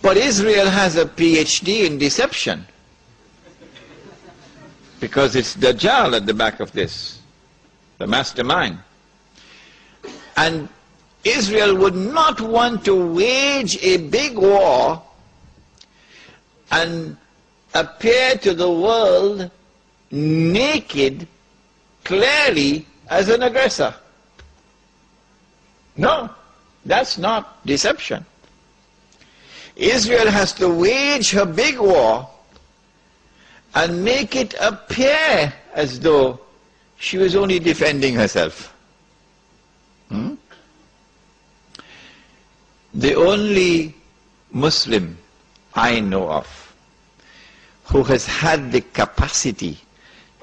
But Israel has a PhD in deception, because it's Dajjal at the back of this, the mastermind. And Israel would not want to wage a big war and appear to the world naked, clearly, as an aggressor. No, that's not deception. Israel has to wage her big war and make it appear as though she was only defending herself. The only Muslim I know of who has had the capacity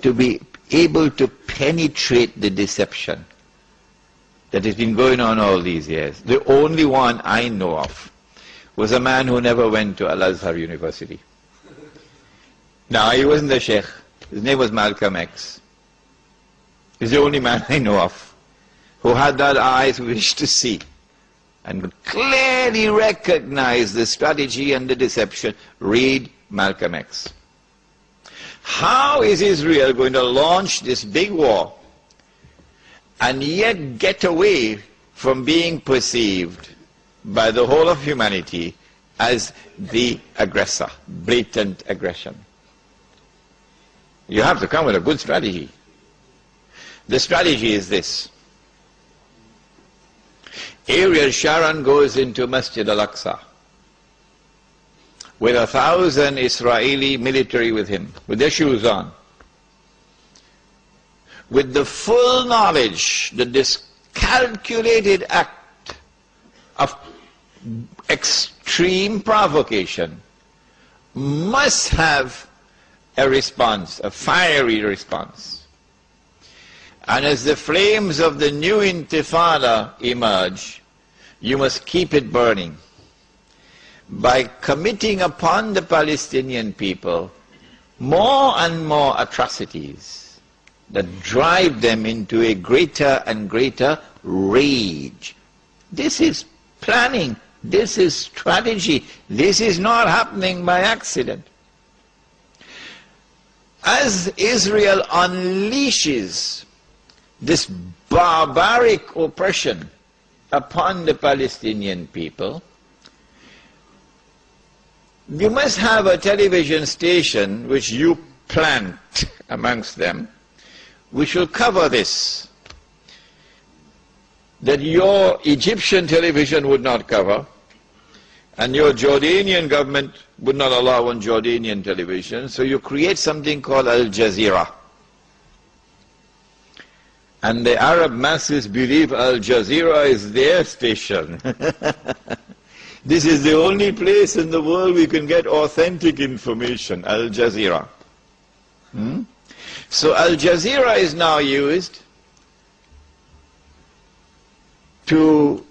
to be able to penetrate the deception that has been going on all these years, the only one I know of, was a man who never went to Al-Azhar University. Now, he wasn't the Sheikh. His name was Malcolm X. He's the only man I know of who had that eyes wish to see and could clearly recognize the strategy and the deception. Read Malcolm X. How is Israel going to launch this big war and yet get away from being perceived by the whole of humanity as the aggressor, blatant aggression? You have to come with a good strategy. The strategy is this. Ariel Sharon goes into Masjid al-Aqsa with 1,000 Israeli military with him, with their shoes on, with the full knowledge that this calculated act of extreme provocation must have a response, a fiery response. And as the flames of the new intifada emerge, you must keep it burning by committing upon the Palestinian people more and more atrocities that drive them into a greater and greater rage. This is planning. This is strategy. This is not happening by accident. As Israel unleashes this barbaric oppression upon the Palestinian people, you must have a television station which you plant amongst them, which will cover this, that your Egyptian television would not cover, and your Jordanian government would not allow on Jordanian television, so you create something called Al Jazeera. And the Arab masses believe Al Jazeera is their station. This is the only place in the world we can get authentic information, Al Jazeera. So Al Jazeera is now used to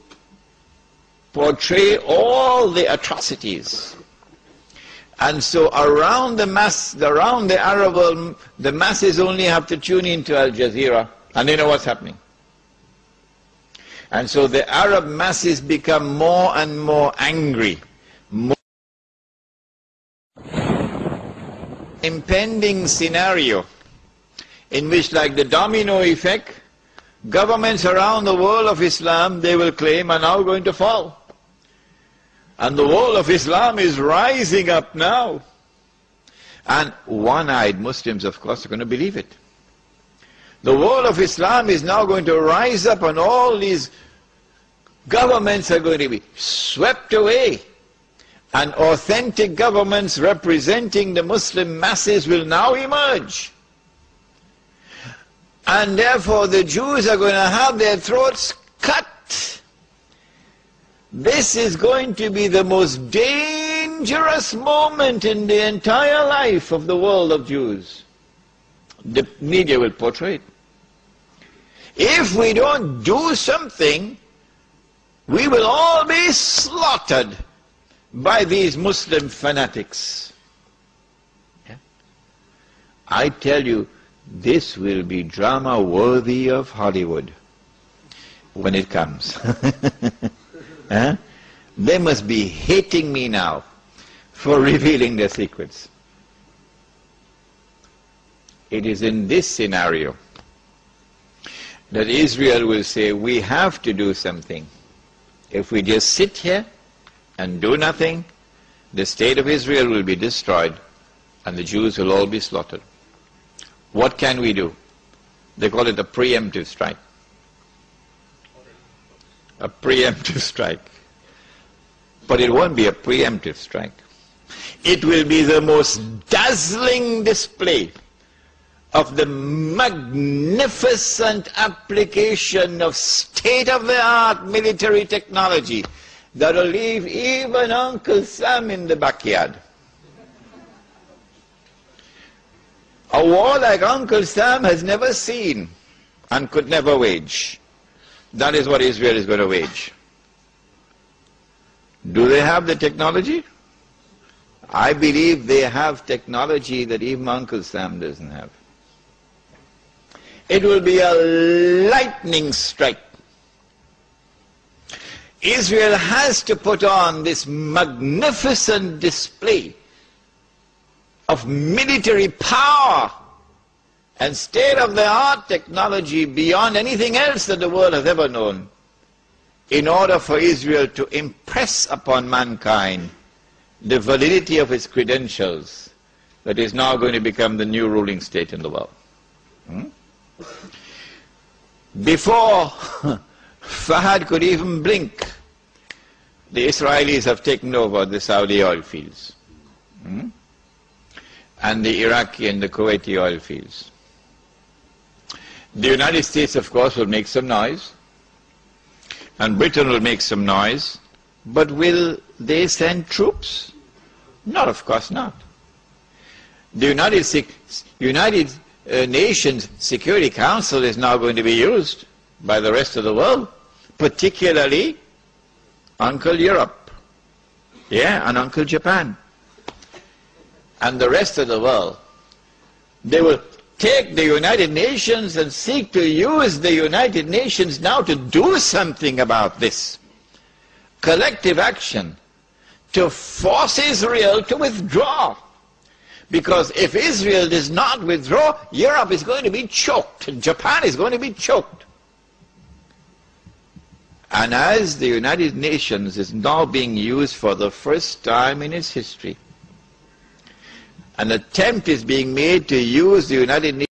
portray all the atrocities. And so around the Arab world, the masses only have to tune into Al Jazeera, and they know what's happening. And so the Arab masses become more and more angry. Impending scenario in which, like the domino effect, governments around the world of Islam, they will claim, are now going to fall. And the world of Islam is rising up now. And one-eyed Muslims, of course, are going to believe it. The world of Islam is now going to rise up, and all these governments are going to be swept away. And authentic governments representing the Muslim masses will now emerge. And therefore the Jews are going to have their throats cut. This is going to be the most dangerous moment in the entire life of the world of Jews. The media will portray it. If we don't do something, we will all be slaughtered by these Muslim fanatics. Yeah? I tell you, this will be drama worthy of Hollywood when it comes. They must be hating me now for revealing their secrets. It is in this scenario that Israel will say, we have to do something. If we just sit here and do nothing, the state of Israel will be destroyed and the Jews will all be slaughtered. What can we do? They call it a preemptive strike. A preemptive strike. But it won't be a preemptive strike. It will be the most dazzling display of the magnificent application of state-of-the-art military technology that will leave even Uncle Sam in the backyard. A war like Uncle Sam has never seen and could never wage. That is what Israel is going to wage. Do they have the technology? I believe they have technology that even Uncle Sam doesn't have. It will be a lightning strike. Israel has to put on this magnificent display of military power and state-of-the-art technology beyond anything else that the world has ever known, in order for Israel to impress upon mankind the validity of its credentials that is now going to become the new ruling state in the world. Before Fahad could even blink, the Israelis have taken over the Saudi oil fields and the Iraqi and the Kuwaiti oil fields. The United States, of course, will make some noise, and Britain will make some noise, but will they send troops? No, of course not. The United Nations Security Council is now going to be used by the rest of the world, particularly Uncle Europe, and Uncle Japan, and the rest of the world. They will take the United Nations and seek to use the United Nations now to do something about this. Collective action to force Israel to withdraw. Because if Israel does not withdraw, Europe is going to be choked, and Japan is going to be choked. And as the United Nations is now being used for the first time in its history, an attempt is being made to use the United Nations